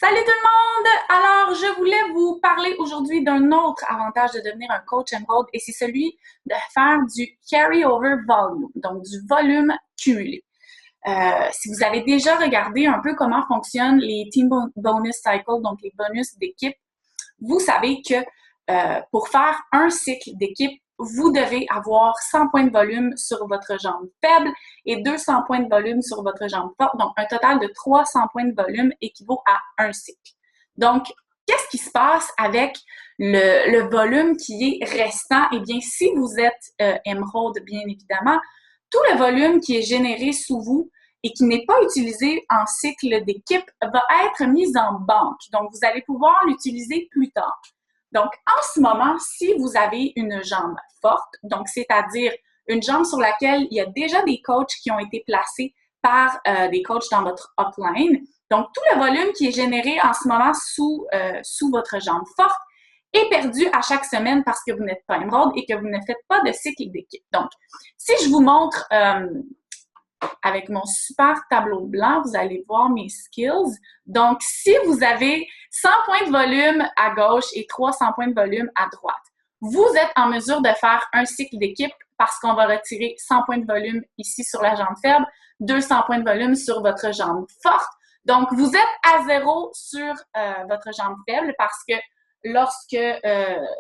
Salut tout le monde! Alors, je voulais vous parler aujourd'hui d'un autre avantage de devenir un coach Emerald et c'est celui de faire du carry-over volume, donc du volume cumulé. Si vous avez déjà regardé un peu comment fonctionnent les Team Bonus Cycle, donc les bonus d'équipe, vous savez que pour faire un cycle d'équipe, vous devez avoir 100 points de volume sur votre jambe faible et 200 points de volume sur votre jambe forte. Donc, un total de 300 points de volume équivaut à un cycle. Donc, qu'est-ce qui se passe avec le volume qui est restant? Eh bien, si vous êtes Emerald, bien évidemment, tout le volume qui est généré sous vous et qui n'est pas utilisé en cycle d'équipe va être mis en banque. Donc, vous allez pouvoir l'utiliser plus tard. Donc, en ce moment, si vous avez une jambe forte, donc c'est-à-dire une jambe sur laquelle il y a déjà des coachs qui ont été placés par des coachs dans votre upline, donc tout le volume qui est généré en ce moment sous votre jambe forte est perdu à chaque semaine parce que vous n'êtes pas Emerald et que vous ne faites pas de cycle d'équipe. Donc, si je vous montre avec mon super tableau blanc, vous allez voir mes skills. Donc, si vous avez 100 points de volume à gauche et 300 points de volume à droite, vous êtes en mesure de faire un cycle d'équipe parce qu'on va retirer 100 points de volume ici sur la jambe faible, 200 points de volume sur votre jambe forte. Donc, vous êtes à zéro sur votre jambe faible parce que lorsque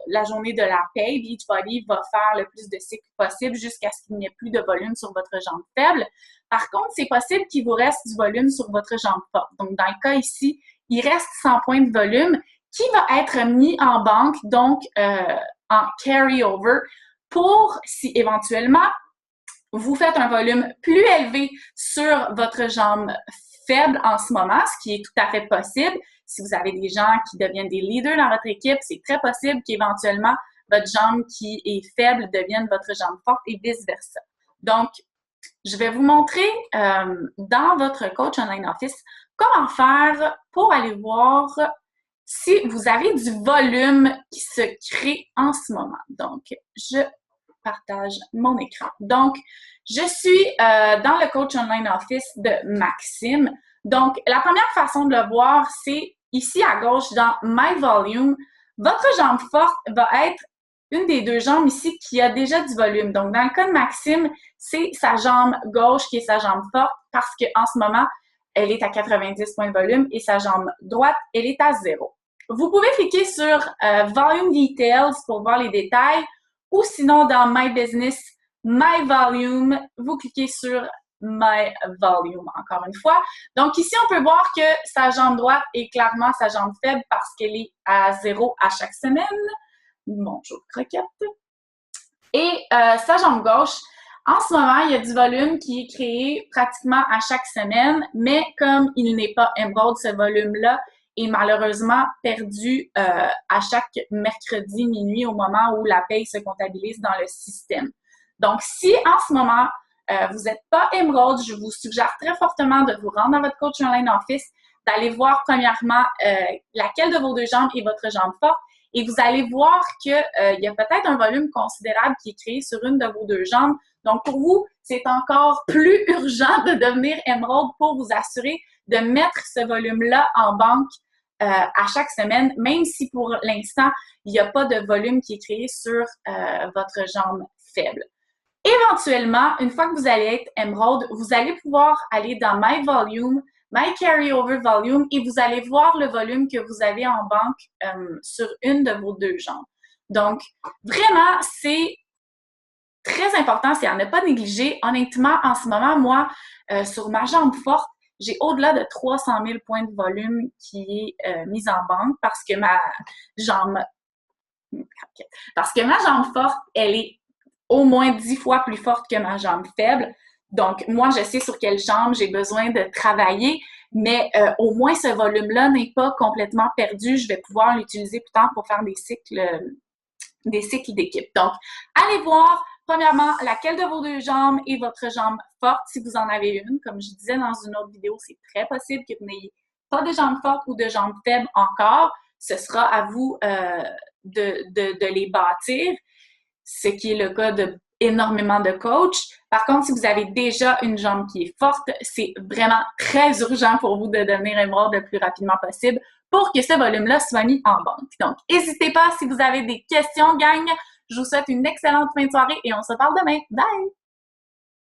la journée de la paye, Beachbody va faire le plus de cycles possible jusqu'à ce qu'il n'y ait plus de volume sur votre jambe faible. Par contre, c'est possible qu'il vous reste du volume sur votre jambe forte. Donc, dans le cas ici, il reste 100 points de volume qui va être mis en banque, donc en carry-over, pour si éventuellement vous faites un volume plus élevé sur votre jambe faible en ce moment, ce qui est tout à fait possible. Si vous avez des gens qui deviennent des leaders dans votre équipe, c'est très possible qu'éventuellement, votre jambe qui est faible devienne votre jambe forte et vice-versa. Donc, je vais vous montrer dans votre Coach Online Office comment faire pour aller voir si vous avez du volume qui se crée en ce moment. Donc, je partage mon écran. Donc, je suis dans le Coach Online Office de Maxime. Donc, la première façon de le voir, c'est ici à gauche dans My Volume. Votre jambe forte va être une des deux jambes ici qui a déjà du volume. Donc, dans le cas de Maxime, c'est sa jambe gauche qui est sa jambe forte parce qu'en ce moment, elle est à 90 points de volume et sa jambe droite, elle est à 0. Vous pouvez cliquer sur Volume Details pour voir les détails ou sinon dans My Business, My Volume, vous cliquez sur My Volume encore une fois. Donc ici, on peut voir que sa jambe droite est clairement sa jambe faible parce qu'elle est à 0 à chaque semaine. Bonjour, croquette. Et sa jambe gauche, en ce moment, il y a du volume qui est créé pratiquement à chaque semaine, mais comme il n'est pas Emerald, ce volume-là est malheureusement perdu à chaque mercredi minuit au moment où la paye se comptabilise dans le système. Donc, si en ce moment, vous n'êtes pas Emerald, je vous suggère très fortement de vous rendre dans votre Coach Online Office, d'aller voir premièrement laquelle de vos deux jambes est votre jambe forte et vous allez voir qu'il y a peut-être un volume considérable qui est créé sur une de vos deux jambes. Donc, pour vous, c'est encore plus urgent de devenir Emerald pour vous assurer de mettre ce volume-là en banque à chaque semaine, même si pour l'instant, il n'y a pas de volume qui est créé sur votre jambe faible. Éventuellement, une fois que vous allez être Emerald, vous allez pouvoir aller dans My Volume, My Carryover Volume et vous allez voir le volume que vous avez en banque sur une de vos deux jambes. Donc, vraiment, c'est très important, c'est à ne pas négliger. Honnêtement, en ce moment, moi, sur ma jambe forte, j'ai au-delà de 300 000 points de volume qui est mise en banque parce que ma jambe forte, elle est au moins 10 fois plus forte que ma jambe faible. Donc, moi, je sais sur quelle jambe j'ai besoin de travailler, mais au moins ce volume-là n'est pas complètement perdu. Je vais pouvoir l'utiliser plus tard pour faire des cycles d'équipe. Donc, allez voir, premièrement, laquelle de vos deux jambes est votre jambe forte, si vous en avez une. Comme je disais dans une autre vidéo, c'est très possible que vous n'ayez pas de jambes fortes ou de jambes faibles encore. Ce sera à vous de les bâtir, ce qui est le cas de énormément de coachs. Par contre, si vous avez déjà une jambe qui est forte, c'est vraiment très urgent pour vous de devenir Emerald le plus rapidement possible pour que ce volume-là soit mis en banque. Donc, n'hésitez pas si vous avez des questions, gang. Je vous souhaite une excellente fin de soirée et on se parle demain. Bye!